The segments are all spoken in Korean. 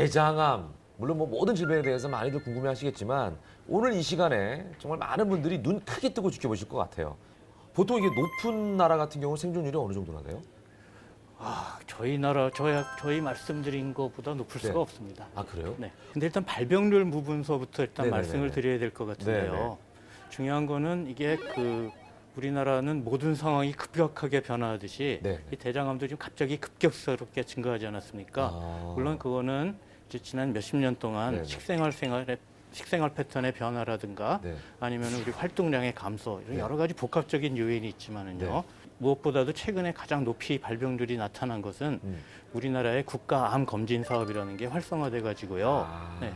대장암, 물론 뭐 모든 질병에 대해서 많이들 궁금해하시겠지만 오늘 이 시간에 정말 많은 분들이 눈 크게 뜨고 지켜보실 것 같아요. 보통 이게 높은 나라 같은 경우 생존율이 어느 정도나 돼요? 저희 나라 저희 말씀드린 것보다 높을 수가 네. 없습니다. 아 그래요? 네. 근데 일단 발병률 부분서부터 일단 네네네네. 말씀을 드려야 될 것 같은데요. 네네. 중요한 거는 이게 우리나라는 모든 상황이 급격하게 변화하듯이 네. 이 대장암도 지금 갑자기 급격스럽게 증가하지 않았습니까? 아. 물론 그거는 이제 지난 몇십 년 동안 네네. 식생활 패턴의 변화라든가 네. 아니면 우리 활동량의 감소 이런 네. 여러 가지 복합적인 요인이 있지만은요. 네. 무엇보다도 최근에 가장 높이 발병률이 나타난 것은 우리나라의 국가 암 검진 사업이라는 게 활성화돼 가지고요. 아. 네.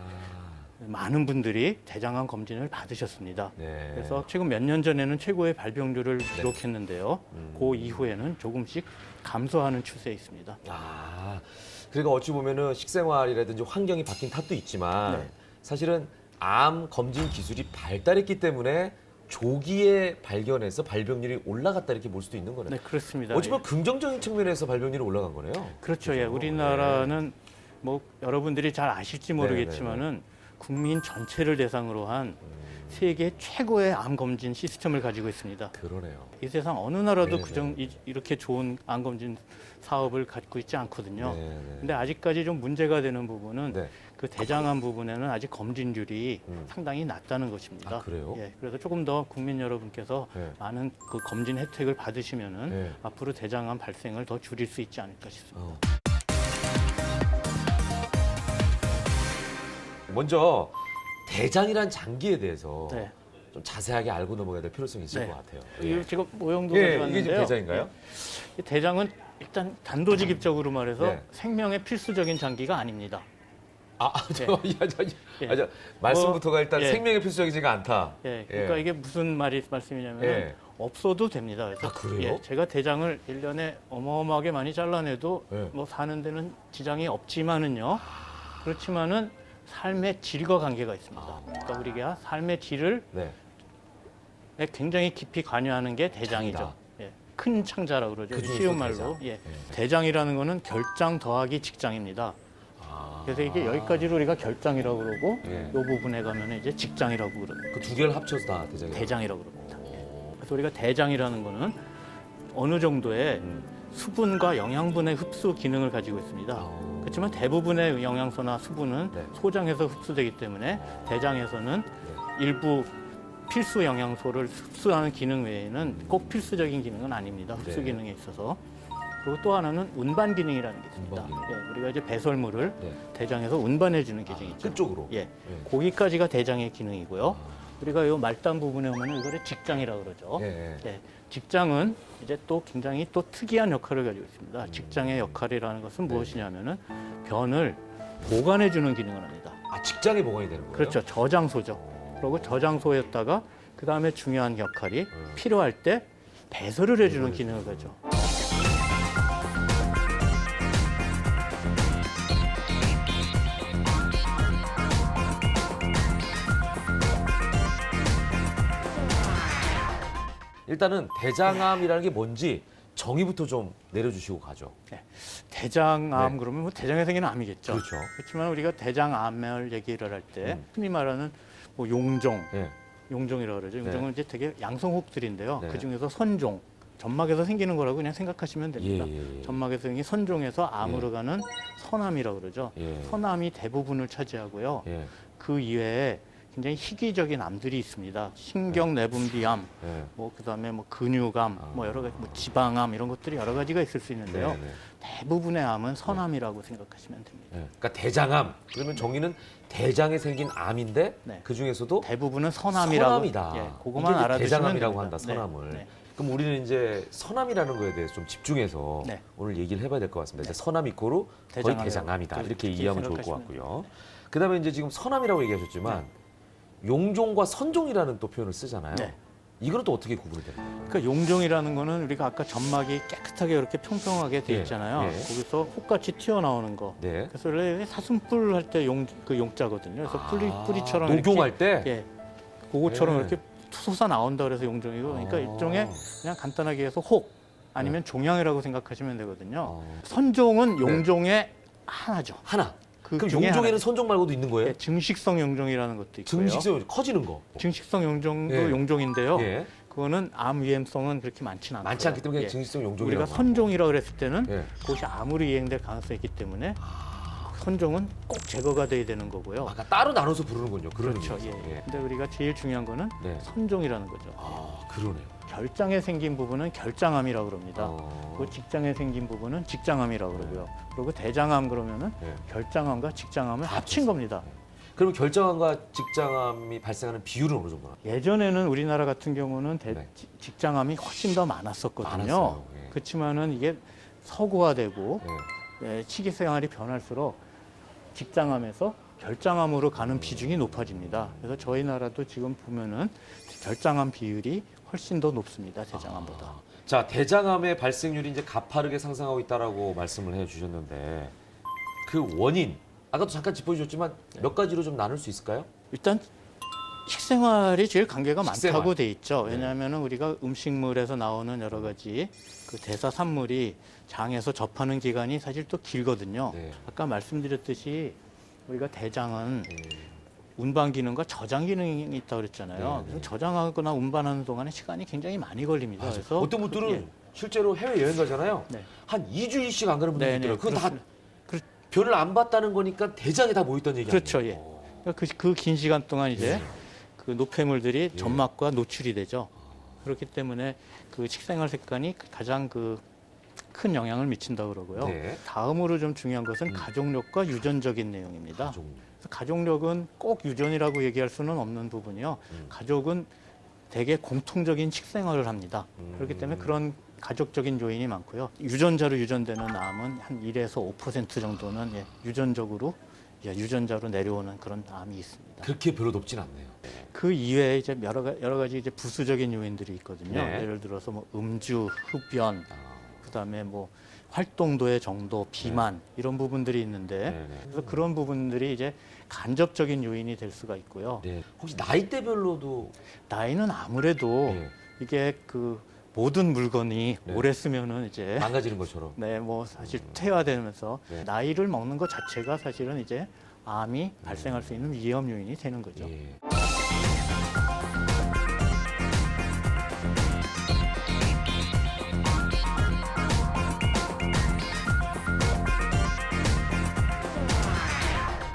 많은 분들이 대장암 검진을 받으셨습니다. 네. 그래서 최근 몇 년 전에는 최고의 발병률을 기록했는데요. 그 이후에는 조금씩 감소하는 추세에 있습니다. 아, 그러니까 어찌 보면은 식생활이라든지 환경이 바뀐 탓도 있지만 네. 사실은 암 검진 기술이 발달했기 때문에 조기에 발견해서 발병률이 올라갔다 이렇게 볼 수도 있는 거네요. 네, 그렇습니다. 어찌 보면 긍정적인 측면에서 발병률이 올라간 거네요. 그렇죠. 예, 우리나라는 뭐 여러분들이 잘 아실지 모르겠지만은 국민 전체를 대상으로 한 세계 최고의 암 검진 시스템을 가지고 있습니다. 그러네요. 이 세상 어느 나라도 네네. 이렇게 좋은 암 검진 사업을 갖고 있지 않거든요. 네네. 근데 아직까지 좀 문제가 되는 부분은 네. 그 대장암 부분에는 아직 검진률이 상당히 낮다는 것입니다. 아, 그래요? 예, 그래서 조금 더 국민 여러분께서 네. 많은 그 검진 혜택을 받으시면은 네. 앞으로 대장암 발생을 더 줄일 수 있지 않을까 싶습니다. 먼저 대장이란 장기에 대해서 네. 좀 자세하게 알고 넘어가야 될 필요성이 있을 네. 것 같아요. 이거 제가 모형도 예, 가져왔는데요. 이게 지금 대장인가요? 이 대장은 일단 단도직입적으로 말해서 네. 생명의 필수적인 장기가 아닙니다. 예. 말씀부터가 일단 예. 생명의 필수적이지가 않다. 예, 그러니까 이게 무슨 말씀이냐면 예. 없어도 됩니다. 그래서 아, 그래요? 예, 제가 대장을 1년에 어마어마하게 많이 잘라내도 예. 뭐 사는 데는 지장이 없지만은요. 그렇지만은 삶의 질과 관계가 있습니다. 그러니까 우리가 삶의 질을 네. 굉장히 깊이 관여하는 게 대장이죠. 장이다. 예, 큰 창자라고 그러죠. 그 중에서 쉬운 말로. 대장. 예. 대장이라는 거는 결장 더하기 직장입니다. 그래서 이게 여기까지를 우리가 결장이라고 그러고 예. 이 부분에 가면 이제 직장이라고 그럽니다. 그 두 개를 합쳐서 다 대장이에요. 대장이라고 그럽니다. 예. 그래서 우리가 대장이라는 거는 어느 정도의 수분과 영양분의 흡수 기능을 가지고 있습니다. 그렇지만 대부분의 영양소나 수분은 네. 소장에서 흡수되기 때문에 대장에서는 일부 필수 영양소를 흡수하는 기능 외에는 꼭 필수적인 기능은 아닙니다. 흡수 네. 기능에 있어서. 그리고 또 하나는 운반 기능이라는 게 있습니다. 운반 기능. 예, 우리가 이제 배설물을 네. 대장에서 운반해주는 기능이 있죠. 끝쪽으로. 예, 거기까지가 대장의 기능이고요. 우리가 이 말단 부분에 오면 이거를 직장이라고 그러죠. 예. 예, 직장은 이제 또 굉장히 또 특이한 역할을 가지고 있습니다. 직장의 역할이라는 것은 무엇이냐면은 변을 보관해주는 기능을 합니다. 아, 직장에 보관이 되는 거예요? 그렇죠. 저장소죠. 그리고 저장소였다가 그 다음에 중요한 역할이 필요할 때 배설을 해주는 기능을 가죠. 일단은 대장암이라는 게 뭔지 정의부터 좀 내려주시고 가죠. 대장암 네. 그러면 뭐 대장에 생기는 암이겠죠. 그렇죠. 그렇지만 우리가 대장암을 얘기를 할 때 흔히 말하는 뭐 용종, 예. 용종이라고 그러죠. 용종은 이제 되게 양성호흡들인데요. 네. 그 중에서 선종, 점막에서 생기는 거라고 그냥 생각하시면 됩니다. 예. 점막에서 생긴 선종에서 암으로 가는 선암이라고 그러죠. 예. 선암이 대부분을 차지하고요. 예. 그 이외에 굉장히 희귀적인 암들이 있습니다. 신경내분비암, 예. 뭐 그다음에 뭐 근육암, 뭐 여러 가지 뭐 지방암 이런 것들이 여러 가지가 있을 수 있는데요. 네네. 대부분의 암은 선암이라고 생각하시면 됩니다. 예. 그러니까 대장암. 그러면 정의는 대장에 생긴 암인데 네. 그 중에서도 대부분은 선암이라고. 선암이다. 예, 그것만 이게 이제 알아두시면 대장암이라고 됩니다. 한다. 선암을. 네, 네. 그럼 우리는 이제 선암이라는 거에 대해서 좀 집중해서 네. 오늘 얘기를 해봐야 될 것 같습니다. 이제 선암 이꼬르 거의 대장암이라고. 대장암이다. 그렇게 이렇게 이해하면 좋을 것 생각하시면 같고요. 그다음에 이제 지금 선암이라고 얘기하셨지만 용종과 선종이라는 또 표현을 쓰잖아요. 네. 이거는 또 어떻게 구분이 되나요? 그러니까 용종이라는 거는 우리가 아까 점막이 깨끗하게 이렇게 평평하게 돼 예, 있잖아요. 예. 거기서 혹같이 튀어나오는 거. 네. 그래서 원래 사슴뿔 할 때 그 용자거든요. 그래서 뿌리처럼 녹용할 때. 이렇게, 예, 그거처럼 네. 이렇게 솟아 나온다 그래서 용종이고, 그러니까 일종의 그냥 간단하게 해서 혹 아니면 종양이라고 생각하시면 되거든요. 선종은 용종의 하나죠. 하나. 그 그럼 중에 용종에는 하나, 선종 말고도 있는 거예요? 증식성 용종이라는 것도 있고요. 증식성 커지는 거. 증식성 용종도 예. 용종인데요. 예. 그거는 암 위험성은 그렇게 많지는 않고요. 많지 않기 때문에 예. 증식성 용종이라고. 우리가 선종이라고 그랬을 때는 예. 그것이 암으로 이행될 가능성이 있기 때문에 선종은 꼭 제거가 돼야 되는 거고요. 아까 따로 나눠서 부르는군요. 그런 그렇죠. 예. 의미에서. 예. 근데 우리가 제일 중요한 거는 네. 선종이라는 거죠. 아, 그러네요. 결장에 생긴 부분은 결장암이라고 그럽니다. 어. 그 직장에 생긴 부분은 직장암이라고 그러고요. 그리고 대장암 그러면은 예. 결장암과 직장암을 다 합친 겁니다. 그러면 결장암과 직장암이 발생하는 비율은 어느 정도나? 예전에는 우리나라 같은 경우는 네. 직장암이 훨씬 더 많았었거든요. 많았어요. 예. 그렇지만은 이게 서구화되고 예. 식이 생활이 변할수록 직장암에서 결장암으로 가는 비중이 높아집니다. 그래서 저희 나라도 지금 보면은 결장암 비율이 훨씬 더 높습니다. 대장암보다. 자, 대장암의 발생률이 이제 가파르게 상승하고 있다라고 말씀을 해주셨는데 그 원인 아까도 잠깐 짚어주셨지만 몇 가지로 좀 나눌 수 있을까요? 일단 식생활이 제일 관계가 식생활. 많다고 돼 있죠. 네. 왜냐하면 우리가 음식물에서 나오는 여러 가지 그 대사산물이 장에서 접하는 기간이 사실 또 길거든요. 네. 아까 말씀드렸듯이 우리가 대장은 음, 운반 기능과 저장 기능이 있다고 그랬잖아요. 네, 네. 그래서 저장하거나 운반하는 동안에 시간이 굉장히 많이 걸립니다. 맞아. 그래서 어떤 분들은 예. 실제로 해외 여행 가잖아요. 네. 한 2주일씩 안 가는 분들이 네, 네, 있더라고요. 그건 다 그렇습니다. 그- 변을 안 봤다는 거니까 대장에 다 모였다는 얘기 그렇죠, 아니에요? 예. 그 긴 시간 동안 이제 예. 그 노폐물들이 예. 점막과 노출이 되죠. 그렇기 때문에 그 식생활 습관이 가장 그 큰 영향을 미친다고 그러고요. 네. 다음으로 좀 중요한 것은 가족력과 유전적인 내용입니다. 가족. 그래서 가족력은 꼭 유전이라고 얘기할 수는 없는 부분이요. 가족은 대개 공통적인 식생활을 합니다. 그렇기 때문에 그런 가족적인 요인이 많고요. 유전자로 유전되는 암은 한 1에서 5% 정도는 예, 유전적으로 유전자로 내려오는 그런 암이 있습니다. 그렇게 별로 높진 않네요. 그 이외에 이제 여러 가지 이제 부수적인 요인들이 있거든요. 네. 예를 들어서 뭐 음주, 흡연, 아, 그다음에 뭐 활동도의 정도, 비만 이런 부분들이 있는데 네, 네. 그래서 그런 부분들이 이제 간접적인 요인이 될 수가 있고요. 네. 혹시 나이대별로도 나이는 아무래도 네. 이게 그 모든 물건이 네. 오래 쓰면은 이제 망가지는 것처럼? 네, 뭐 사실 퇴화되면서 네. 나이를 먹는 것 자체가 사실은 이제 암이 발생할 수 있는 위험 요인이 되는 거죠. 예.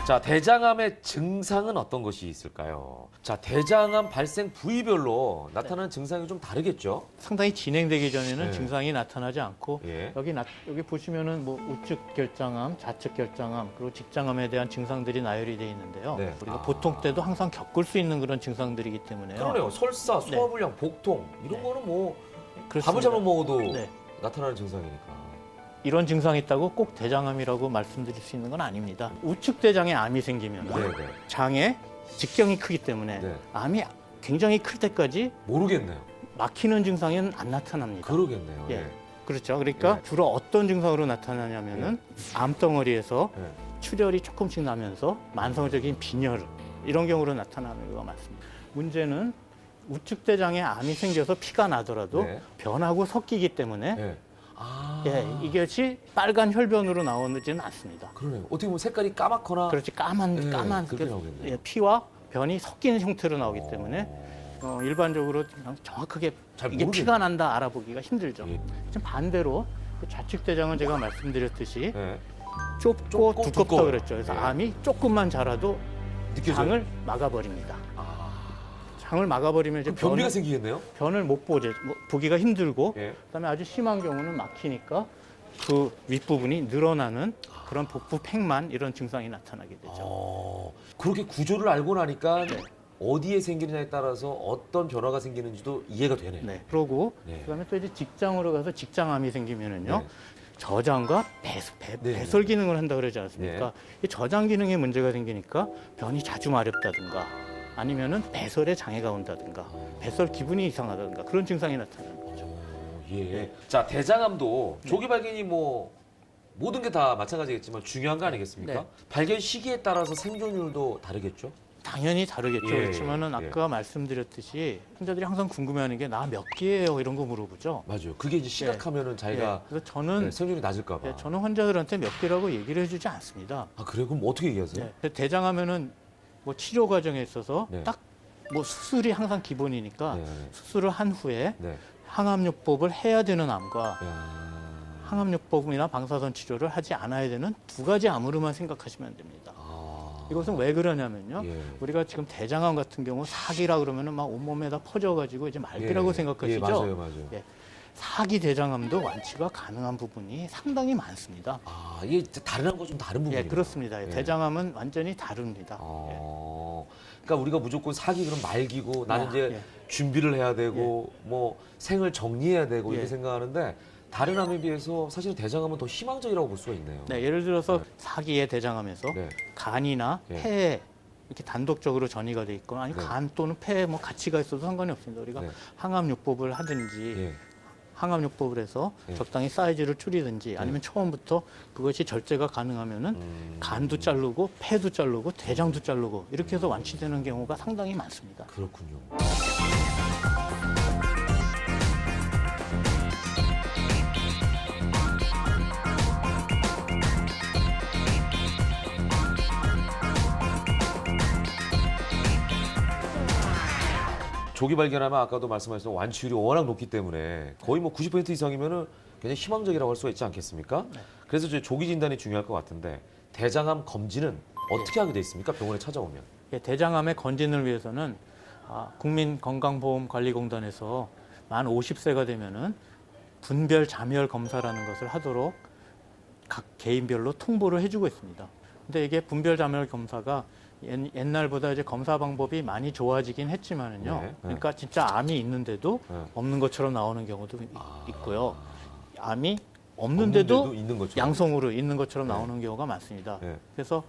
자, 대장암의 증상은 어떤 것이 있을까요? 자, 대장암 발생 부위별로 나타나는 증상이 좀 다르겠죠? 상당히 진행되기 전에는 네. 증상이 나타나지 않고 예. 여기 보시면은 뭐 우측 결장암, 좌측 결장암, 그리고 직장암에 대한 증상들이 나열이 돼 있는데요. 네. 우리가 아. 보통 때도 항상 겪을 수 있는 그런 증상들이기 때문에요. 그러네요. 설사, 소화불량, 복통 이런 네. 거는 뭐 그렇습니다. 밥을 잘못 먹어도 네. 나타나는 증상이니까. 이런 증상이 있다고 꼭 대장암이라고 말씀드릴 수 있는 건 아닙니다. 우측 대장에 암이 생기면 네, 네. 장에 직경이 크기 때문에 네. 암이 굉장히 클 때까지 모르겠네요. 막히는 증상은 안 나타납니다. 그러겠네요. 예. 예. 그렇죠. 그러니까 네. 주로 어떤 증상으로 나타나냐면은 암덩어리에서 예. 출혈이 조금씩 나면서 만성적인 빈혈 이런 경우로 나타나는 경우가 많습니다. 문제는 우측 대장에 암이 생겨서 피가 나더라도 네. 변하고 섞이기 때문에 예. 아. 예, 이것이 빨간 혈변으로 나오지는 않습니다. 그러네요. 어떻게 보면 색깔이 까맣거나 그렇지 까만 네, 까만 그렇게 그, 나오겠네요. 예, 피와 변이 섞이는 형태로 나오기 때문에 일반적으로 그냥 정확하게 잘 이게 모르겠네요. 피가 난다 알아보기가 힘들죠. 예. 좀 반대로 그 좌측 대장은 제가 말씀드렸듯이 예. 좁고 좁고 두껍다 두꺼워요. 그랬죠. 그래서 예. 암이 조금만 자라도 느껴져요? 장을 막아버립니다. 아. 장을 막아버리면 이제 그럼 변비가 생기겠네요? 변을 못 보죠. 보기가 힘들고 예. 그다음에 아주 심한 경우는 막히니까 그 윗부분이 늘어나는 그런 복부 팽만 이런 증상이 나타나게 되죠. 그렇게 구조를 알고 나니까 네. 어디에 생기느냐에 따라서 어떤 변화가 생기는지도 이해가 되네요. 네. 그러고 네. 그다음에 또 이제 직장으로 가서 직장암이 생기면은요. 네. 저장과 네. 배설 기능을 한다 그러지 않습니까? 이 저장 기능에 문제가 생기니까 변이 자주 마렵다든가 아니면은 배설에 장애가 온다든가 배설 기분이 이상하다든가 그런 증상이 나타나는 거죠. 예. 네. 자, 대장암도 조기 발견이 뭐 모든 게 다 마찬가지겠지만 중요한 거 아니겠습니까? 네. 발견 시기에 따라서 생존율도 다르겠죠? 당연히 다르겠죠. 예, 그렇지만은 예. 아까 말씀드렸듯이 환자들이 항상 궁금해하는 게 나 몇 개예요 이런 거 물어보죠. 맞아요. 그게 이제 심각하면은 자기가 그래서 저는 네, 생존이 낮을까 봐. 저는 환자들한테 몇 개라고 얘기를 해주지 않습니다. 아 그래요? 그럼 어떻게 얘기하세요? 대장하면은 뭐 치료 과정에 있어서 네. 딱 뭐 수술이 항상 기본이니까 네. 수술을 한 후에 네. 항암요법을 해야 되는 암과 야. 항암요법이나 방사선 치료를 하지 않아야 되는 두 가지 암으로만 생각하시면 됩니다. 아. 이것은 왜 그러냐면요. 예. 우리가 지금 대장암 같은 경우 사기라 그러면은 막 온몸에다 퍼져가지고 이제 말기라고 예. 생각하시죠. 예, 맞아요, 맞아요. 예. 사기 대장암도 완치가 가능한 부분이 상당히 많습니다. 아 이게 다른 거 좀 다른 부분이에요. 예, 그렇습니다. 예. 대장암은 완전히 다릅니다. 그러니까 우리가 무조건 사기 그럼 말기고 나는 아, 이제 예. 준비를 해야 되고 뭐 생을 정리해야 되고 이렇게 예. 생각하는데 다른 암에 비해서 사실 대장암은 더 희망적이라고 볼 수가 있네요. 네, 예를 들어서 네. 사기의 대장암에서 네. 간이나 예. 폐에 이렇게 단독적으로 전이가 돼 있거나 아니 네. 간 또는 폐에 뭐 가치가 있어도 상관이 없습니다. 우리가 네. 항암요법을 하든지 예. 항암요법을 해서 예. 적당히 사이즈를 줄이든지 아니면 처음부터 그것이 절제가 가능하면은 간도 자르고 폐도 자르고 대장도 자르고 이렇게 해서 완치되는 경우가 상당히 많습니다. 그렇군요. 조기 발견하면 아까도 말씀하셨던 완치율이 워낙 높기 때문에 거의 뭐 90% 이상이면은 굉장히 희망적이라고 할 수가 있지 않겠습니까? 그래서 이제 조기 진단이 중요할 것 같은데 대장암 검진은 어떻게 하게 돼 있습니까? 병원에 찾아오면. 예, 대장암의 건진을 위해서는 국민건강보험관리공단에서 만 50세가 되면은 분별 자멸 검사라는 것을 하도록 각 개인별로 통보를 해주고 있습니다. 근데 이게 분별 자멸 검사가 옛날보다 이제 검사 방법이 많이 좋아지긴 했지만은요. 네. 그러니까 진짜 암이 있는데도 네. 없는 것처럼 나오는 경우도 아. 있고요. 암이 없는데도 있는 것처럼. 양성으로 있는 것처럼 네. 나오는 경우가 많습니다. 네. 그래서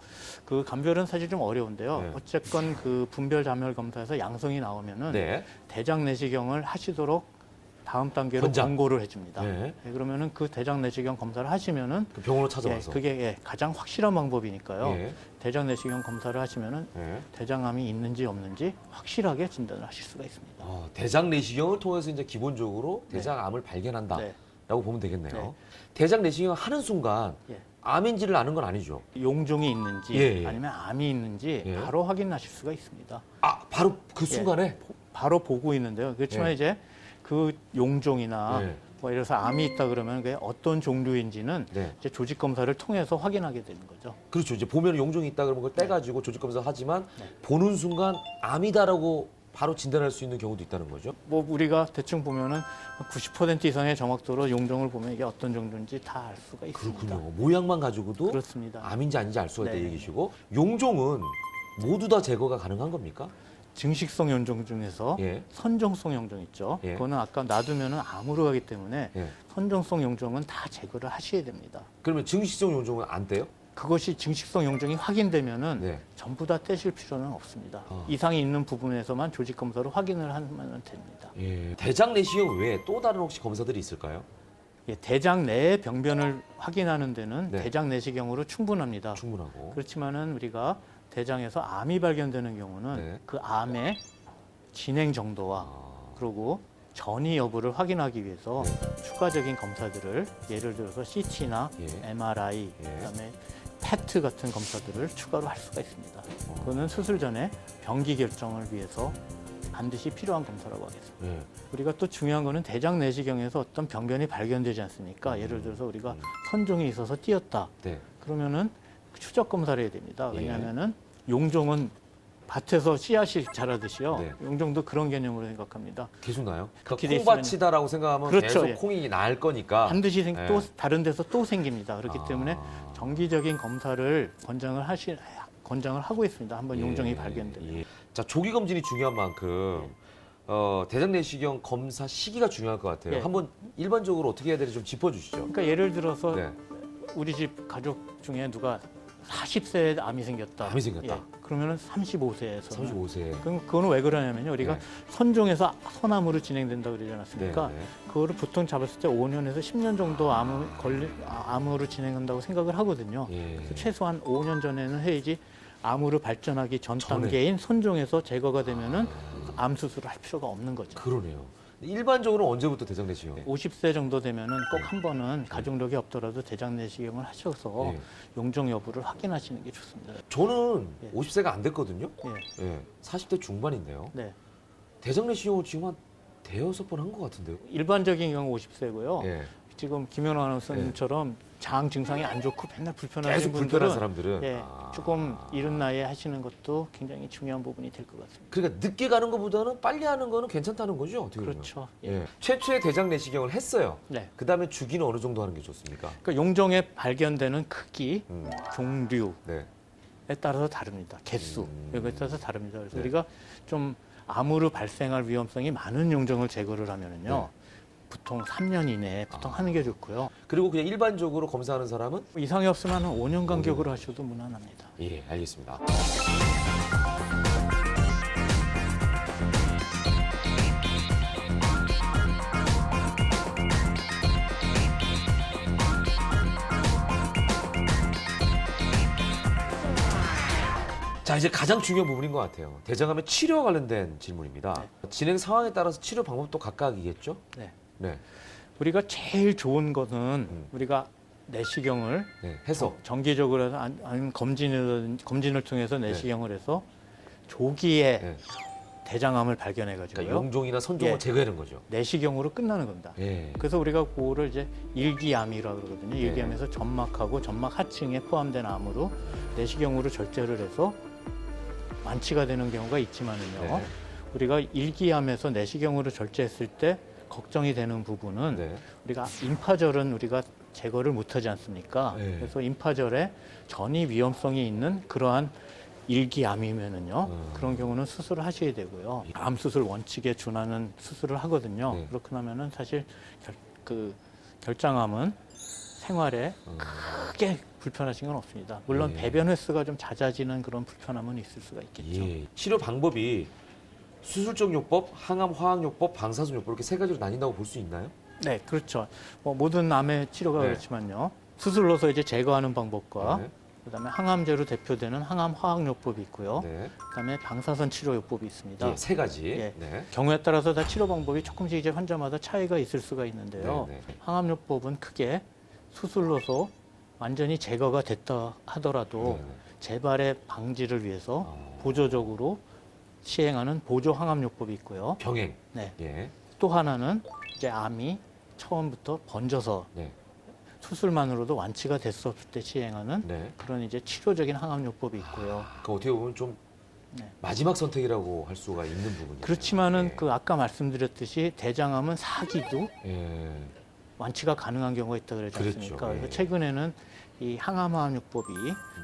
그 감별은 사실 좀 어려운데요. 네. 어쨌건 그 분별 자멸 검사에서 양성이 나오면은 네. 대장 내시경을 하시도록 다음 단계로 권장. 권고를 해줍니다. 네. 네, 그러면은 그 대장 내시경 검사를 하시면은 그 병원으로 찾아와서. 그게 가장 확실한 방법이니까요. 예. 대장 내시경 검사를 하시면은 예. 대장암이 있는지 없는지 확실하게 진단을 하실 수가 있습니다. 대장 내시경을 통해서 이제 기본적으로 네. 대장암을 발견한다라고 네. 보면 되겠네요. 네. 대장 내시경 하는 순간 예. 암인지를 아는 건 아니죠. 용종이 있는지 예, 예. 아니면 암이 있는지 예. 바로 확인하실 수가 있습니다. 바로 그 순간에. 바로 보고 있는데요. 그렇지만 예. 이제 그 용종이나 네. 뭐 예를 들어서 암이 있다 그러면 그게 어떤 종류인지는 네. 이제 조직 검사를 통해서 확인하게 되는 거죠. 그렇죠. 이제 보면 용종이 있다 그러면 그걸 떼가지고 조직 검사 하지만 네. 보는 순간 암이다라고 바로 진단할 수 있는 경우도 있다는 거죠. 뭐 우리가 대충 보면은 90% 이상의 정확도로 용종을 보면 이게 어떤 종류인지 다 알 수가 있습니다. 그렇군요. 모양만 가지고도 그렇습니다. 암인지 아닌지 알 수가 있다 네. 얘기시고 용종은 모두 다 제거가 가능한 겁니까? 증식성 용종 중에서 예. 선종성 용종 있죠. 예. 그거는 아까 놔두면은 암으로 가기 때문에 예. 선종성 용종은 다 제거를 하셔야 됩니다. 그러면 증식성 용종은 안 떼요? 그것이 증식성 용종이 확인되면은 네. 전부 다 떼실 필요는 없습니다. 아. 이상이 있는 부분에서만 조직 검사로 확인을 하면 됩니다. 예. 대장 내시경 외에 또 다른 혹시 검사들이 있을까요? 예, 대장 내의 병변을 확인하는 데는 네. 대장 내시경으로 충분합니다. 충분하고. 그렇지만은 우리가 대장에서 암이 발견되는 경우는 네. 그 암의 진행 정도와 그리고 전이 여부를 확인하기 위해서 추가적인 검사들을 예를 들어서 CT나 예. MRI, 예. 그다음에 PET 같은 검사들을 추가로 할 수가 있습니다. 그거는 수술 전에 병기 결정을 위해서 반드시 필요한 검사라고 하겠습니다. 예. 우리가 또 중요한 거는 대장 내시경에서 어떤 병변이 발견되지 않습니까? 예를 들어서 우리가 선종이 있어서 띄었다. 네. 그러면은 추적 검사를 해야 됩니다. 예. 왜냐하면은 용종은 밭에서 씨앗이 자라듯이요. 네. 용종도 그런 개념으로 생각합니다. 계속 나요? 그렇게 그러니까 돼 콩밭이다라고 생각하면 그렇죠, 계속 예. 콩이 날 거니까. 반드시 예. 또 다른 데서 또 생깁니다. 그렇기 아. 때문에 정기적인 검사를 권장을 하고 있습니다. 한번 예. 용종이 발견되면. 예. 자, 조기 검진이 중요한 만큼 대장 내시경 검사 시기가 중요할 것 같아요. 예. 한번 일반적으로 어떻게 해야 되는지 좀 짚어주시죠. 그러니까 예를 들어서 네. 우리 집 가족 중에 누가 40세에 암이 생겼다. 암이 생겼다. 그러면은 35세에서 35세. 그럼 그거는 왜 그러냐면요. 우리가 네. 선종에서 선암으로 진행된다고 그러지 않았습니까? 네, 네. 그거를 보통 잡았을 때 5년에서 10년 정도 암으로 진행한다고 생각을 하거든요. 예. 그래서 최소한 5년 전에는 해야지 암으로 발전하기 전 전에. 단계인 손종에서 제거가 되면은 암 수술을 할 필요가 없는 거죠. 그러네요. 일반적으로 언제부터 대장 내시경? 50세 정도 되면은 꼭 한 번은 가족력이 없더라도 대장 내시경을 하셔서 예. 용종 여부를 확인하시는 게 좋습니다. 저는 예. 50세가 안 됐거든요. 예. 예. 40대 중반인데요. 네. 대장 내시경을 지금 한 대여섯 번 한 것 같은데요. 일반적인 경우 50세고요. 예. 지금 김현우 아나운서님처럼 장 증상이 안 좋고 맨날 불편하신 계속 분들은 불편한 사람들은 예, 조금 이른 나이에 하시는 것도 굉장히 중요한 부분이 될 것 같습니다. 그러니까 늦게 가는 것보다는 빨리 하는 거는 괜찮다는 거죠. 어떻게 보면. 그렇죠. 예. 최초의 대장 내시경을 했어요. 네. 그다음에 주기는 어느 정도 하는 게 좋습니까? 그러니까 용종에 발견되는 크기, 음. 종류에 네. 따라서 다릅니다. 개수 이거에 따라서 다릅니다. 그래서 네. 우리가 좀 암으로 발생할 위험성이 많은 용종을 제거를 하면은요. 네. 보통 3년 이내에 보통 하는 게 좋고요. 그리고 그냥 일반적으로 검사하는 사람은 이상이 없으면 한 5년 간격으로 하셔도 무난합니다. 예, 알겠습니다. 자, 이제 가장 중요한 부분인 것 같아요. 대장암의 치료와 관련된 질문입니다. 진행 상황에 따라서 치료 방법도 각각이겠죠? 네. 네. 우리가 제일 좋은 거는 우리가 내시경을 네. 해서 정기적으로 해서 아니면 검진을 통해서 내시경을 해서 조기에 네. 대장암을 발견해 가지고요. 그러니까 용종이나 선종을 예. 제거하는 거죠. 내시경으로 끝나는 겁니다. 예. 그래서 우리가 그거를 이제 일기암이라고 그러거든요. 일기암에서 점막하고 점막 하층에 포함된 암으로 내시경으로 절제를 해서 완치가 되는 경우가 있지만은요. 네. 우리가 일기암에서 내시경으로 절제했을 때 걱정이 되는 부분은 네. 우리가 임파절은 우리가 제거를 못하지 않습니까? 네. 그래서 임파절에 전이 위험성이 있는 그러한 일기암이면은요 그런 경우는 수술을 하셔야 되고요. 암 수술 원칙에 준하는 수술을 하거든요. 네. 그렇게 하면은 사실 결장암은 생활에 크게 불편하신 건 없습니다. 물론 예. 배변 횟수가 좀 잦아지는 그런 불편함은 있을 수가 있겠죠. 예. 치료 방법이 수술적 요법, 항암 화학요법, 방사선 요법 이렇게 세 가지로 나뉜다고 볼 수 있나요? 네, 그렇죠. 뭐 모든 암의 치료가 네. 그렇지만요. 수술로서 이제 제거하는 방법과 네. 그다음에 항암제로 대표되는 항암 화학요법이 있고요. 네. 그다음에 방사선 치료요법이 있습니다. 예, 세 가지. 예. 네. 경우에 따라서 다 치료 방법이 조금씩 이제 환자마다 차이가 있을 수가 있는데요. 네, 네. 항암요법은 크게 수술로서 완전히 제거가 됐다 하더라도 네, 네. 재발의 방지를 위해서 어. 보조적으로 시행하는 보조 항암요법이 있고요. 병행. 네. 예. 또 하나는 이제 암이 처음부터 번져서 네. 수술만으로도 완치가 됐었을 때 시행하는 네. 그런 이제 치료적인 항암요법이 있고요. 그 어떻게 보면 좀 네. 마지막 선택이라고 할 수가 있는 부분이에요. 그렇지만은 예. 그 아까 말씀드렸듯이 대장암은 사기도 예. 완치가 가능한 경우가 있다 그러지 그렇죠. 않습니까? 예. 그래서 최근에는 이 항암화학요법이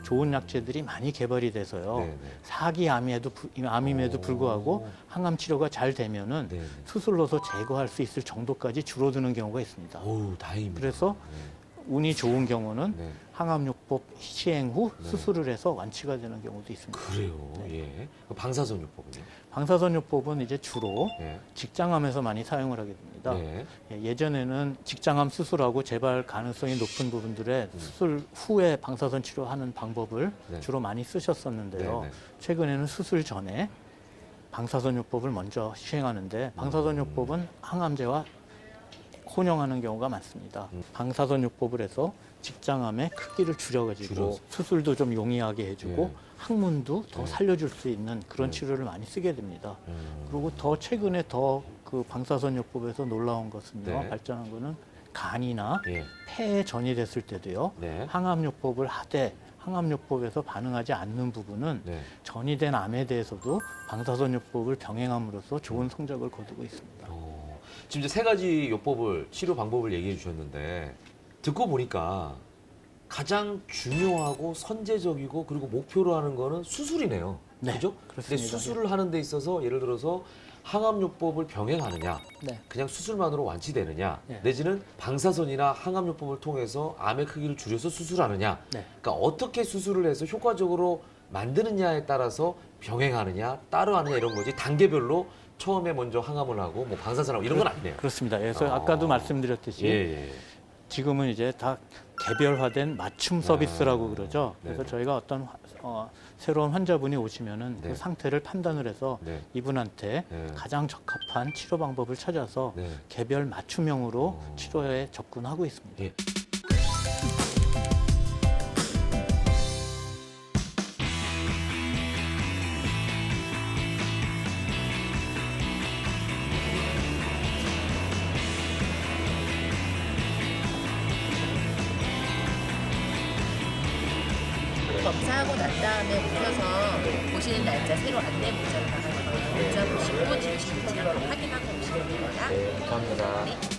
좋은 약제들이 많이 개발이 돼서요. 네, 네. 암임에도 불구하고 항암 치료가 잘 되면은 네, 네. 수술로서 제거할 수 있을 정도까지 줄어드는 경우가 있습니다. 어우, 다행입니다. 그래서 운이 좋은 경우는 네. 항암요법 시행 후 네. 수술을 해서 완치가 되는 경우도 있습니다. 그래요. 예. 그 방사선 요법은요? 방사선요법은 이제 주로 예. 직장암에서 많이 사용을 하게 됩니다. 네. 예전에는 직장암 수술하고 재발 가능성이 높은 부분들의 수술 후에 방사선 치료하는 방법을 네. 주로 많이 쓰셨었는데요. 네, 네. 최근에는 수술 전에 방사선요법을 먼저 시행하는데 방사선요법은 항암제와 혼용하는 경우가 많습니다. 방사선요법을 해서 직장암의 크기를 줄여가지고 줄여서. 수술도 좀 용이하게 해주고 예. 항문도 더 네. 살려줄 수 있는 그런 네. 치료를 많이 쓰게 됩니다. 그리고 더 최근에 더 그 방사선요법에서 놀라운 것은요, 네. 발전한 거는 간이나 예. 폐에 전이됐을 때도요, 네. 항암요법을 하되 항암요법에서 반응하지 않는 부분은 네. 전이된 암에 대해서도 방사선요법을 병행함으로써 좋은 성적을 거두고 있습니다. 지금 이제 세 가지 요법을 치료 방법을 얘기해 주셨는데 듣고 보니까 가장 중요하고 선제적이고 그리고 목표로 하는 거는 수술이네요. 네, 그죠? 근데 그렇습니다. 수술을 하는 데 있어서 예를 들어서 항암요법을 병행하느냐, 네. 그냥 수술만으로 완치되느냐, 네. 내지는 방사선이나 항암요법을 통해서 암의 크기를 줄여서 수술하느냐, 네. 그러니까 어떻게 수술을 해서 효과적으로 만드느냐에 따라서 병행하느냐, 따로 하느냐 이런 거지 단계별로 처음에 먼저 항암을 하고 뭐 방사선하고 이런 건 아니네요. 그렇습니다. 그래서 아. 아까도 말씀드렸듯이 예, 예. 지금은 이제 다 개별화된 맞춤 서비스라고 그러죠. 그래서 네네. 저희가 어떤 새로운 환자분이 오시면은 네. 그 상태를 판단을 해서 네. 이분한테 네. 가장 적합한 치료 방법을 찾아서 네. 개별 맞춤형으로 치료에 접근하고 있습니다. 예. 검사하고 난 다음에 오셔서 보시는 날짜 새로 안내 문자를 나가거든요. 문자 보시고 진실인지 한번 확인하고 오시면 됩니다. 감사합니다.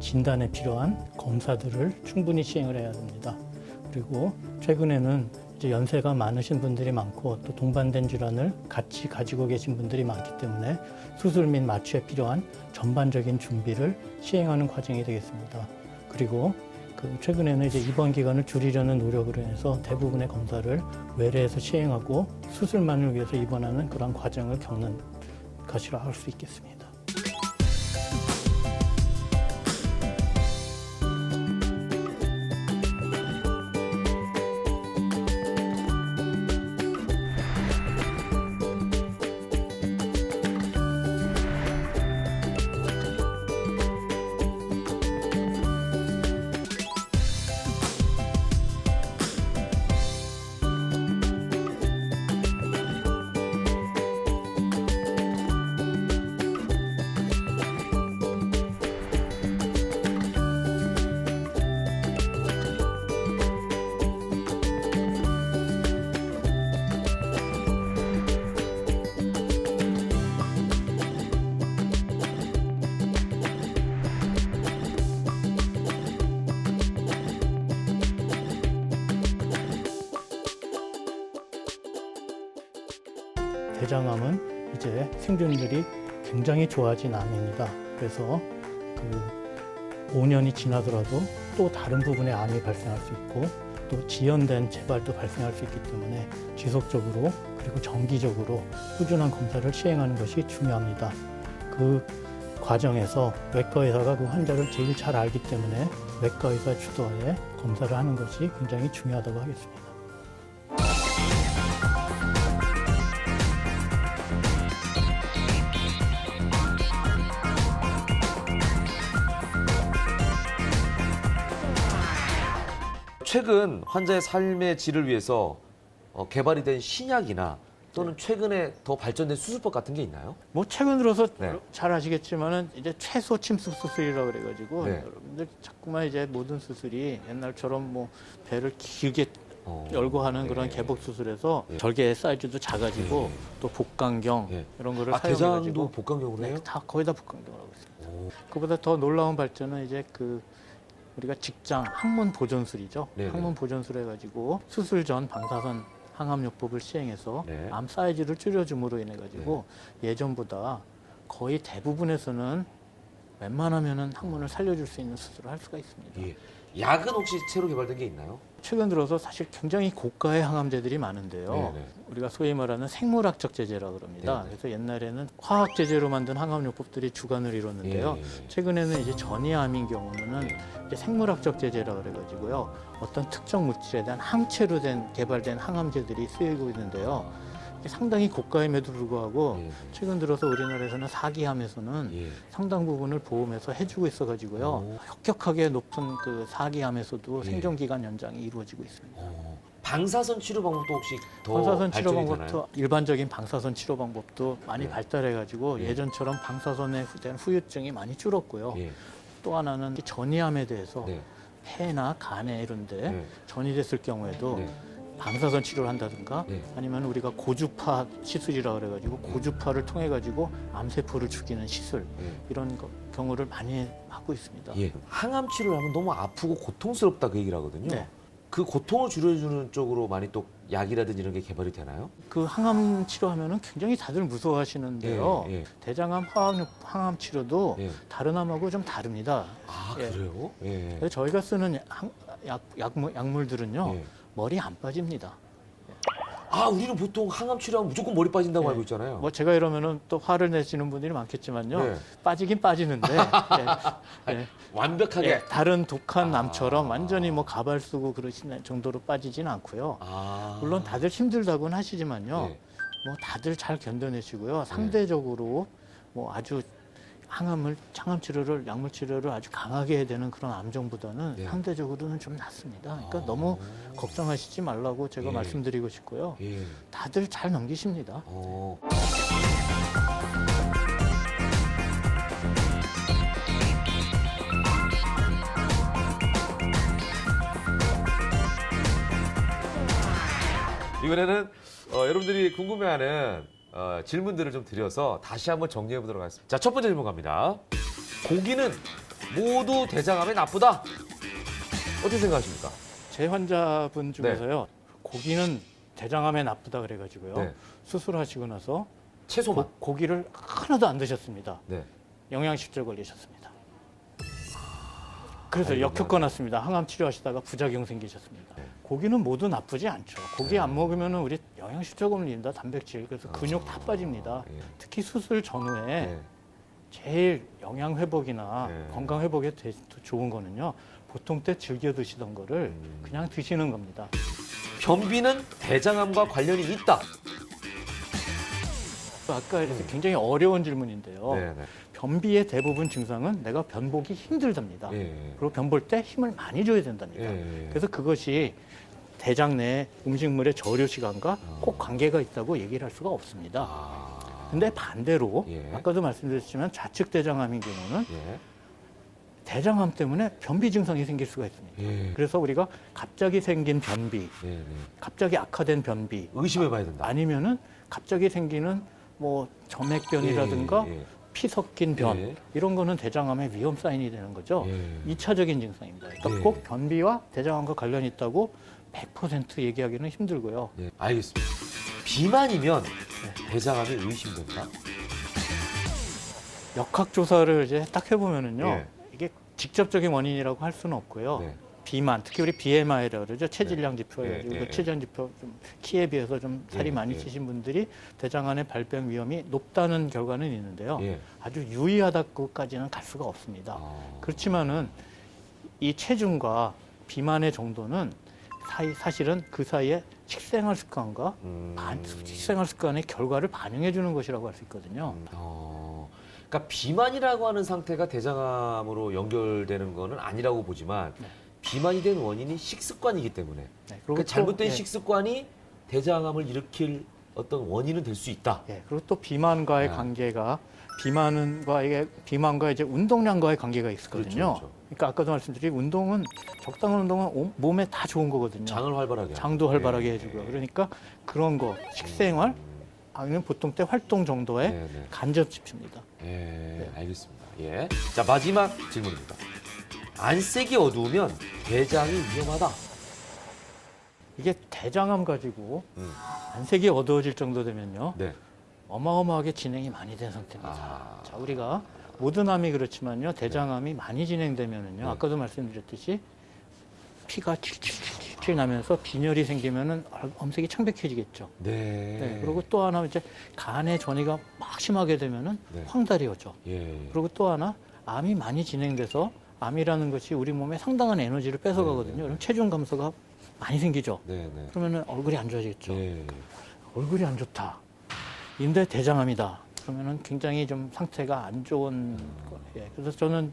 진단에 필요한 검사들을 충분히 시행을 해야 됩니다. 그리고 최근에는 이제 연세가 많으신 분들이 많고 또 동반된 질환을 같이 가지고 계신 분들이 많기 때문에 수술 및 마취에 필요한 전반적인 준비를 시행하는 과정이 되겠습니다. 그리고 최근에는 이제 입원 기간을 줄이려는 노력으로 인해서 대부분의 검사를 외래에서 시행하고 수술만을 위해서 입원하는 그런 과정을 겪는 것이라 할 수 있겠습니다. 대장암은 이제 생존율이 굉장히 좋아진 암입니다. 그래서 5년이 지나더라도 또 다른 부분에 암이 발생할 수 있고 또 지연된 재발도 발생할 수 있기 때문에 지속적으로 그리고 정기적으로 꾸준한 검사를 시행하는 것이 중요합니다. 그 과정에서 외과 의사가 그 환자를 제일 잘 알기 때문에 외과 의사 주도하에 검사를 하는 것이 굉장히 중요하다고 하겠습니다. 최근 환자의 삶의 질을 위해서 개발이 된 신약이나 또는 최근에 더 발전된 수술법 같은 게 있나요? 뭐 최근 들어서 네. 잘 아시겠지만은 이제 최소 침수 수술이라고 그래가지고 네. 여러분들 자꾸만 이제 모든 수술이 옛날처럼 뭐 배를 길게 어, 열고 하는 네. 그런 개복 수술에서 네. 절개 사이즈도 작아지고 네. 또 복강경 네. 이런 거를 대장도 사용해가지고 복강경으로 해요? 다 거의 다 복강경을 하고 있습니다. 오. 그보다 더 놀라운 발전은 이제 우리가 직장 항문 보존술이죠. 네네. 항문 보존술 해가지고 수술 전 방사선 항암요법을 시행해서 네. 암 사이즈를 줄여줌으로 인해 가지고 예전보다 거의 대부분에서는 웬만하면은 항문을 살려줄 수 있는 수술을 할 수가 있습니다. 예. 약은 혹시 새로 개발된 게 있나요? 최근 들어서 사실 굉장히 고가의 항암제들이 많은데요. 네네. 우리가 소위 말하는 생물학적 제제라고 그럽니다. 네네. 그래서 옛날에는 화학 제제로 만든 항암요법들이 주관을 이뤘는데요. 예. 최근에는 이제 전이암인 경우는 예. 이제 생물학적 제제라고 그래가지고요. 어떤 특정 물질에 대한 항체로 개발된 항암제들이 쓰이고 있는데요. 이게 상당히 고가임에도 불구하고 예. 최근 들어서 우리나라에서는 사기암에서는 예. 상당 부분을 보험에서 해주고 있어가지고요. 오. 혁격하게 높은 그 사기암에서도 예. 생존 기간 연장이 이루어지고 있습니다. 방사선 치료 방법도 혹시 더 방사선 치료 발전이 방법도 되나요? 일반적인 방사선 치료 방법도 많이 네. 발달해가지고 예. 예전처럼 방사선에 대한 후유증이 많이 줄었고요. 예. 또 하나는 전이암에 대해서 네. 폐나 간에 이런데 네. 전이됐을 경우에도 네. 방사선 치료를 한다든가 네. 아니면 우리가 고주파 시술이라고 그래가지고 고주파를 통해 가지고 암세포를 죽이는 시술 예. 이런 경우를 많이 하고 있습니다. 예. 항암 치료를 하면 너무 아프고 고통스럽다 그 얘기를 하거든요. 네. 그 고통을 줄여주는 쪽으로 많이 또 약이라든지 이런 게 개발이 되나요? 그 항암 치료하면은 굉장히 다들 무서워하시는데요. 예, 예. 대장암 항암 치료도 예. 다른 암하고 좀 다릅니다. 아 예. 그래요? 예. 그래서 저희가 쓰는 약물들은요 예. 머리 안 빠집니다. 아 우리는 보통 항암 치료하면 무조건 머리 빠진다고 예. 알고 있잖아요. 뭐 제가 이러면은 또 화를 내시는 분들이 많겠지만요. 네. 빠지긴 빠지는데 예, 완벽하게. 예, 다른 독한 아. 암처럼 완전히 뭐 가발 쓰고 그러시는 정도로 빠지진 않고요. 아. 물론 다들 힘들다고는 하시지만요. 예. 뭐 다들 잘 견뎌내시고요. 상대적으로 뭐 아주 항암 치료를 약물 치료를 아주 강하게 해야 되는 그런 암종보다는 예. 상대적으로는 좀 낫습니다. 그러니까 아. 너무 걱정하시지 말라고 제가 예. 말씀드리고 싶고요. 예. 다들 잘 넘기십니다. 이번에는 여러분들이 궁금해하는 질문들을 좀 드려서 다시 한번 정리해 보도록 하겠습니다. 자, 첫 번째 질문 갑니다. 고기는 모두 대장암에 나쁘다. 어떻게 생각하십니까? 제 환자분 중에서요. 고기는 대장암에 나쁘다 그래가지고요. 네. 수술하시고 나서 채소만. 고기를 하나도 안 드셨습니다. 네. 영양실조 걸리셨습니다. 그래서 아이고, 역효과 났습니다. 항암 치료하시다가 부작용 생기셨습니다. 네. 고기는 모두 나쁘지 않죠. 고기 안 먹으면 우리 영양실조 걸린다, 단백질. 그래서 근육 다 빠집니다. 예. 특히 수술 전후에 네. 제일 영양 회복이나 네. 건강 회복에 좋은 거는요. 보통 때 즐겨 드시던 거를 그냥 드시는 겁니다. 변비는 대장암과 관련이 있다. 아까 이렇게 굉장히 어려운 질문인데요. 네, 네. 변비의 대부분 증상은 내가 변보기 힘들답니다. 예. 그리고 변볼 때 힘을 많이 줘야 된답니다. 예. 그래서 그것이 대장 내 음식물의 저류 시간과 꼭 관계가 있다고 얘기를 할 수가 없습니다. 아. 근데 반대로 예. 아까도 말씀드렸지만 좌측 대장암인 경우는 예. 대장암 때문에 변비 증상이 생길 수가 있습니다. 예. 그래서 우리가 갑자기 생긴 변비, 예. 예. 갑자기 악화된 변비, 의심해 봐야 된다. 아니면은 갑자기 생기는 뭐 점액변이라든가 예. 예. 피 섞인 변 예. 이런 거는 대장암의 위험 사인이 되는 거죠. 예. 2차적인 증상입니다. 그러니까 예. 꼭 변비와 대장암과 관련이 있다고 100% 얘기하기는 힘들고요. 예. 알겠습니다. 비만이면 대장암이 의심된다. 역학조사를 이제 딱 해보면은요. 예. 이게 직접적인 원인이라고 할 수는 없고요. 네. 비만, 특히 우리 BMI라고 그러죠. 체질량 지표 예, 해가지고 예, 그 예. 체질량 지표 좀 키에 비해서 좀 살이 예, 많이 예. 찌신 분들이 대장암의 발병 위험이 높다는 결과는 있는데요. 예. 아주 유의하다고까지는 갈 수가 없습니다. 아. 그렇지만은 이 체중과 비만의 정도는 사실은 그 사이에 식생활 습관과 식생활 습관의 결과를 반영해 주는 것이라고 할 수 있거든요. 그러니까 비만이라고 하는 상태가 대장암으로 연결되는 거는 아니라고 보지만 네. 비만이 된 원인이 식습관이기 때문에 네, 그 잘못된 또, 식습관이 대장암을 일으킬 어떤 원인은 될 수 있다. 그리고 또 비만과의 네. 관계가 비만과 이제 운동량과의 관계가 있거든요. 그렇죠. 그러니까 아까도 말씀드린 운동은 적당한 운동은 몸에 다 좋은 거거든요. 장을 활발하게. 장도 하고. 활발하게 예. 해주고요. 그러니까 그런 거 식생활 아니면 보통 때 활동 정도의 네, 네. 간접 지표입니다. 예, 알겠습니다. 예. 자, 마지막 질문입니다. 안색이 어두우면 대장이 위험하다. 이게 대장암 가지고 음. 안색이 어두워질 정도 되면요. 네. 어마어마하게 진행이 많이 된 상태입니다. 아. 자, 우리가 모든 암이 그렇지만요. 대장암이 많이 진행되면은요. 네. 아까도 말씀드렸듯이 피가 칠칠칠 나면서 빈혈이 생기면은 엄색이 창백해지겠죠. 네. 네. 그리고 또 하나 이제 간의 전이가 막 심하게 되면은 네. 황달이 오죠. 예. 그리고 또 하나 암이 많이 진행돼서 암이라는 것이 우리 몸에 상당한 에너지를 뺏어가거든요. 네. 그럼 체중 감소가 많이 생기죠. 네, 네. 그러면은 얼굴이 안 좋아지겠죠. 예. 얼굴이 안 좋다. 인데 대장암이다. 그러면은 굉장히 좀 상태가 안 좋은 거예요. 그래서 저는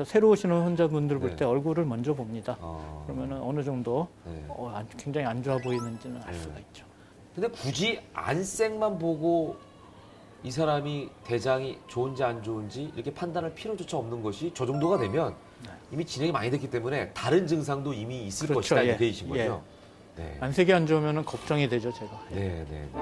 새로 오시는 환자분들 볼 네. 때 얼굴을 먼저 봅니다. 아. 그러면은 어느 정도 네. 굉장히 안 좋아 보이는지는 알 네. 수가 있죠. 근데 굳이 안색만 보고 이 사람이 대장이 좋은지 안 좋은지 이렇게 판단할 필요조차 없는 것이 저 정도가 되면 네. 이미 진행이 많이 됐기 때문에 다른 증상도 이미 있을 그렇죠. 것이다 예. 이렇게 되신 거죠. 네. 안색이 안 좋으면은 걱정이 되죠, 제가. 네, 네, 네.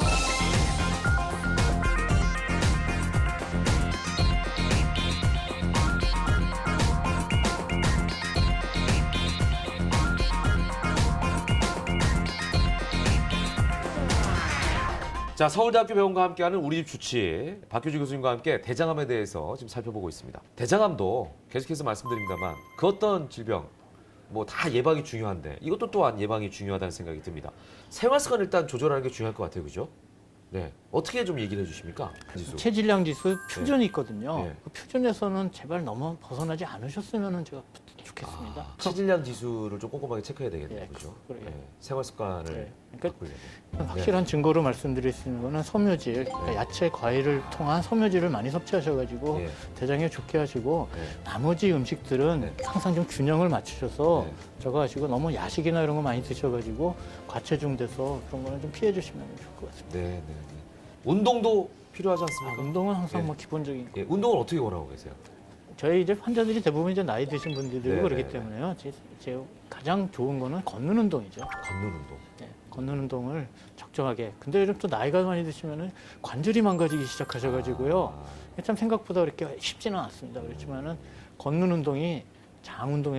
자, 서울대학교 병원과 함께하는 우리 집 주치 박규주 교수님과 함께 대장암에 대해서 지금 살펴보고 있습니다. 대장암도 계속해서 말씀드립니다만 그 어떤 질병 뭐 다 예방이 중요한데 이것도 또한 예방이 중요하다는 생각이 듭니다. 생활 습관 일단 조절하는 게 중요할 것 같아요, 그죠? 네, 어떻게 좀 얘기를 해주십니까? 지수. 체질량 지수 표준이 있거든요. 네. 그 표준에서는 제발 너무 벗어나지 않으셨으면 제가 좋겠습니다. 아, 체질량 지수를 좀 꼼꼼하게 체크해야 되겠네요, 예, 그죠? 그래요. 네, 생활 습관을 네. 그러니까 바꾸려면. 확실한 증거로 말씀드릴 수 있는 거는 섬유질, 그러니까 야채, 과일을 통한 섬유질을 많이 섭취하셔가지고 예. 대장에 좋게 하시고 네. 나머지 음식들은 네. 항상 좀 균형을 맞추셔서 네. 저거 하시고 너무 야식이나 이런 거 많이 드셔가지고 과체중 돼서 그런 거는 좀 피해 주시면 좋을 것 같습니다. 네, 네, 네. 운동도 필요하지 아, 않습니까? 운동은 항상 예. 뭐 기본적인 거. 예, 운동을 어떻게 원하고 계세요? 저희 이제 환자들이 대부분 이제 나이 드신 분들이고 네, 그렇기 네, 네. 때문에요. 제 가장 좋은 거는 걷는 운동이죠. 걷는 운동. 네, 걷는 운동을 적정하게. 근데 요즘 또 나이가 많이 드시면은 관절이 망가지기 시작하셔가지고요. 아, 참 생각보다 그렇게 쉽지는 않습니다. 그렇지만은 걷는 운동이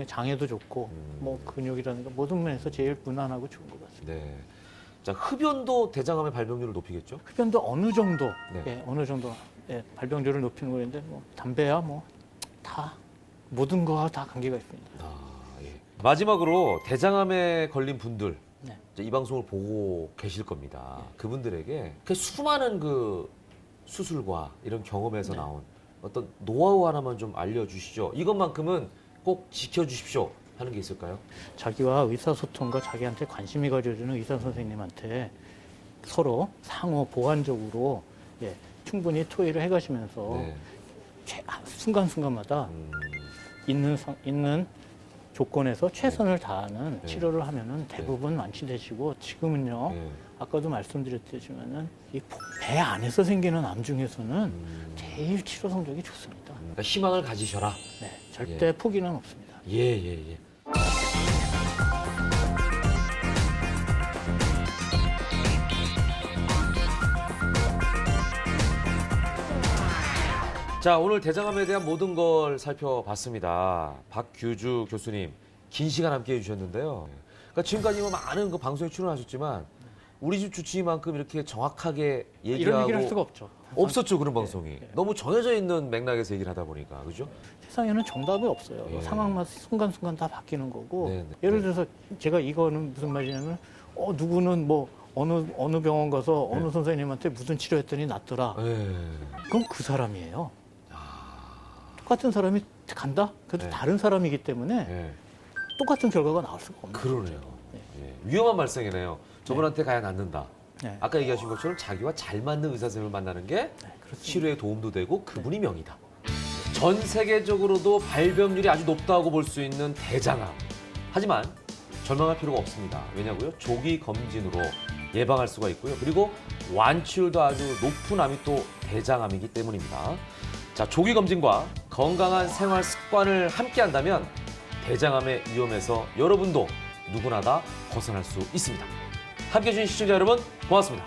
장에도 좋고 뭐 근육이라든가 모든 면에서 제일 무난하고 좋은 것 같습니다. 네. 자, 흡연도 대장암의 발병률을 높이겠죠? 흡연도 어느 정도, 네. 예, 어느 정도 발병률을 높이는 거인데 뭐 담배야 뭐 다 모든 거와 다 관계가 있습니다. 아, 예. 마지막으로 대장암에 걸린 분들 네. 이제 이 방송을 보고 계실 겁니다. 그분들에게 그 수많은 그 수술과 이런 경험에서 네. 나온 어떤 노하우 하나만 좀 알려주시죠. 이것만큼은 꼭 지켜주십시오 하는 게 있을까요? 자기와 의사소통과 자기한테 관심이 가져주는 의사 선생님한테 서로 상호 보완적으로 충분히 토의를 해가시면서 네. 순간순간마다 있는 조건에서 최선을 다하는 네. 치료를 하면은 대부분 완치되시고 지금은요 네. 아까도 말씀드렸지만은 이 배 안에서 생기는 암 중에서는 제일 치료 성적이 좋습니다. 그러니까 희망을 가지셔라. 네, 절대 포기는 없습니다. 예, 예, 예. 자, 오늘 대장암에 대한 모든 걸 살펴봤습니다. 박규주 교수님, 긴 시간 함께 해주셨는데요. 그러니까 지금까지 뭐 많은 그 방송에 출연하셨지만 우리 집 주치의만큼 이렇게 정확하게 이런 얘기하고 얘기를 할 수가 없죠. 없었죠, 그런 방송이. 네. 너무 정해져 있는 맥락에서 얘기를 하다 보니까, 그죠? 세상에는 정답이 없어요. 예. 상황마다 순간순간 다 바뀌는 거고 네, 네. 예를 들어서 제가 이거는 무슨 말이냐면 누구는 뭐 어느 병원 가서 네. 어느 선생님한테 무슨 치료했더니 낫더라. 예. 그럼 그 사람이에요. 똑같은 사람이 간다? 그래도 네. 다른 사람이기 때문에 예. 똑같은 결과가 나올 수가 없는 거죠. 그러네요. 예. 위험한 말썽이네요. 저분한테 가야 낫는다. 네. 아까 얘기하신 것처럼 자기와 잘 맞는 의사 선생님을 만나는 게 그렇습니다. 치료에 도움도 되고 그분이 명이다. 전 세계적으로도 발병률이 아주 높다고 볼 수 있는 대장암. 하지만 절망할 필요가 없습니다. 왜냐고요? 조기 검진으로 예방할 수가 있고요. 그리고 완치율도 아주 높은 암이 또 대장암이기 때문입니다. 자, 조기 검진과 건강한 생활 습관을 함께 한다면 대장암의 위험에서 여러분도 누구나 다 벗어날 수 있습니다. 함께 해주신 시청자 여러분 고맙습니다.